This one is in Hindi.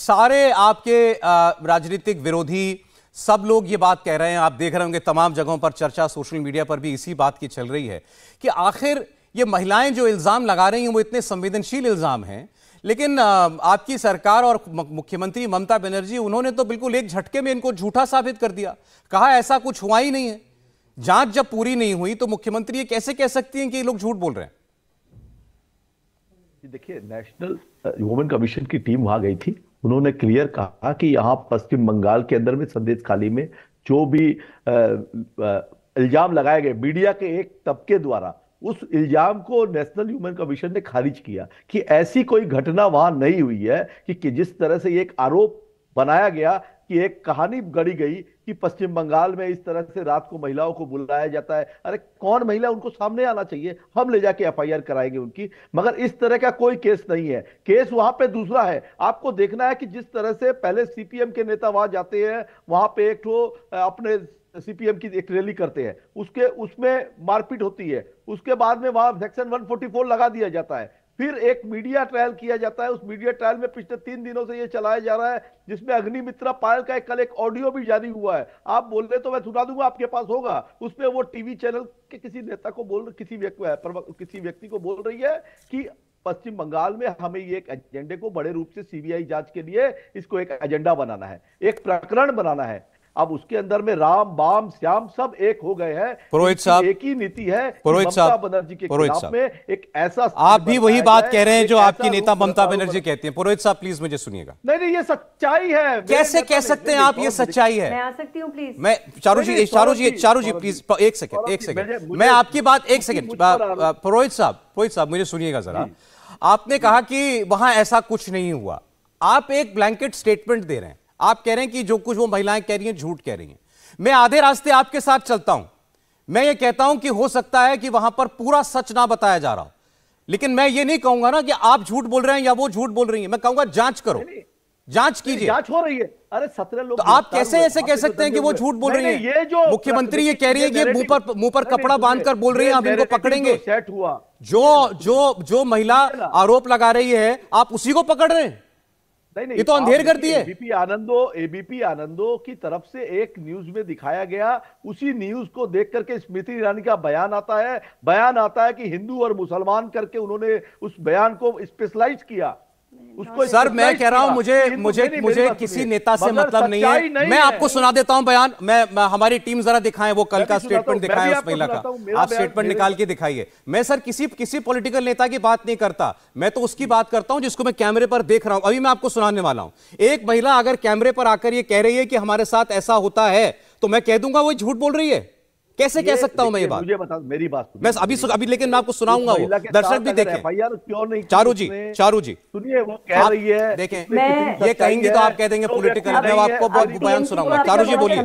सारे आपके राजनीतिक विरोधी सब लोग ये बात कह रहे हैं, आप देख रहे होंगे तमाम जगहों पर चर्चा सोशल मीडिया पर भी इसी बात की चल रही है कि आखिर ये महिलाएं जो इल्जाम लगा रही हैं वो इतने संवेदनशील इल्जाम हैं, लेकिन आपकी सरकार और मुख्यमंत्री ममता बनर्जी उन्होंने तो बिल्कुल एक झटके में इनको झूठा साबित कर दिया। कहा ऐसा कुछ हुआ ही नहीं है। जांच जब पूरी नहीं हुई तो मुख्यमंत्री ये कैसे कह सकती हैं कि ये लोग झूठ बोल रहे हैं? देखिए, नेशनल वुमेन कमीशन की टीम वहां गई थी। उन्होंने क्लियर कहा कि यहाँ पश्चिम बंगाल के अंदर में संदेश खाली में जो भी इल्जाम लगाए गए मीडिया के एक तबके द्वारा, उस इल्जाम को नेशनल ह्यूमन कमीशन ने खारिज किया कि ऐसी कोई घटना वहां नहीं हुई है कि जिस तरह से एक आरोप बनाया गया कि एक कहानी गढ़ी गई कि पश्चिम बंगाल में इस तरह से रात को महिलाओं को बुलाया जाता है। अरे कौन महिला, उनको सामने आना चाहिए, हम ले जाके एफआईआर कराएंगे उनकी। मगर इस तरह का कोई केस नहीं है। केस वहां पे दूसरा है। आपको देखना है कि जिस तरह से पहले सीपीएम के नेता वहां जाते हैं, वहां पे एक तो अपने सीपीएम की एक रैली करते हैं, उसमें मारपीट होती है, उसके बाद में वहां सेक्शन 144 लगा दिया जाता है, फिर एक मीडिया ट्रायल किया जाता है। उस मीडिया ट्रायल में पिछले 3 दिनों से ये चलाया जा रहा है, जिसमें अग्निमित्रा पायल का कल एक ऑडियो भी जारी हुआ है। आप बोल रहे तो मैं सुना दूंगा, आपके पास होगा। उसमें वो टीवी चैनल के किसी नेता को किसी व्यक्ति को बोल रही है कि पश्चिम बंगाल में हमें ये एक एजेंडे को बड़े रूप से सीबीआई जांच के लिए इसको एक एजेंडा बनाना है, एक प्रकरण बनाना है। अब उसके अंदर में राम बाम श्याम सब एक हो गए हैं। पुरोहित साहब, एक ही नीति है। पुरोहित साहब, बनर्जी के खिलाफ में एक ऐसा, आप भी वही बात कह रहे हैं जो आपकी नेता ममता बनर्जी कहती हैं। पुरोहित साहब प्लीज मुझे सुनिएगा। नहीं, ये सच्चाई है। कैसे कह सकते हैं आप ये सच्चाई है? मैं आ सकती हूं प्लीज? मैं चारू जी प्लीज एक सेकंड मैं आपकी बात एक सेकंड। पुरोहित साहब मुझे सुनिएगा जरा। आपने कहा कि वहां ऐसा कुछ नहीं हुआ। आप एक ब्लैंकेट स्टेटमेंट दे रहे हैं। आप कह रहे हैं कि जो कुछ वो महिलाएं कह रही हैं झूठ कह रही हैं। मैं आधे रास्ते आपके साथ चलता हूं। मैं ये कहता हूं कि हो सकता है कि वहां पर पूरा सच ना बताया जा रहा हो, लेकिन मैं ये नहीं कहूंगा ना कि आप झूठ बोल रहे हैं या वो झूठ बोल रही हैं। मैं कहूंगा जांच करो, जांच कीजिए। जांच हो रही है। अरे 17 लोग, तो आप कैसे ऐसे कह सकते हैं कि वो झूठ बोल रही हैं? ये जो मुख्यमंत्री ये कह रही है कि मुंह पर कपड़ा बांधकर बोल रही है, हम इनको पकड़ेंगे। सेट हुआ जो महिला आरोप लगा रही है, आप उसी को पकड़ रहे हैं। नहीं, ये तो अंधेर करती है। एबीपी आनंदो की तरफ से एक न्यूज में दिखाया गया, उसी न्यूज को देख करके स्मृति ईरानी का बयान आता है कि हिंदू और मुसलमान करके उन्होंने उस बयान को स्पेशलाइज किया। उसको सर मैं कह रहा हूं मुझे किसी नेता से मतलब नहीं है। मैं आपको सुना देता हूं बयान। मैं हमारी टीम जरा दिखाएं वो कल का स्टेटमेंट दिखाएं उस महिला का। आप स्टेटमेंट निकाल के दिखाइए। मैं सर किसी पॉलिटिकल नेता की बात नहीं करता, मैं तो उसकी बात करता हूं जिसको मैं कैमरे पर देख रहा हूं। अभी मैं आपको सुनाने वाला हूं। एक महिला अगर कैमरे पर आकर ये कह रही है कि हमारे साथ ऐसा होता है, तो मैं कह दूंगा वो झूठ बोल रही है। कैसे कह सकता हूं मैं ये बात? मुझे बता, मेरी बात मैं अभी लेकिन मैं आपको सुनाऊंगा, वो दर्शक भी देखें। क्यों नहीं? चारू जी सुनिए, वो कह रही है, देखें ये कहेंगे तो आप कह देंगे पॉलिटिकल। मैं आपको बहुत बयान सुनाऊंगा। चारू जी बोलिए।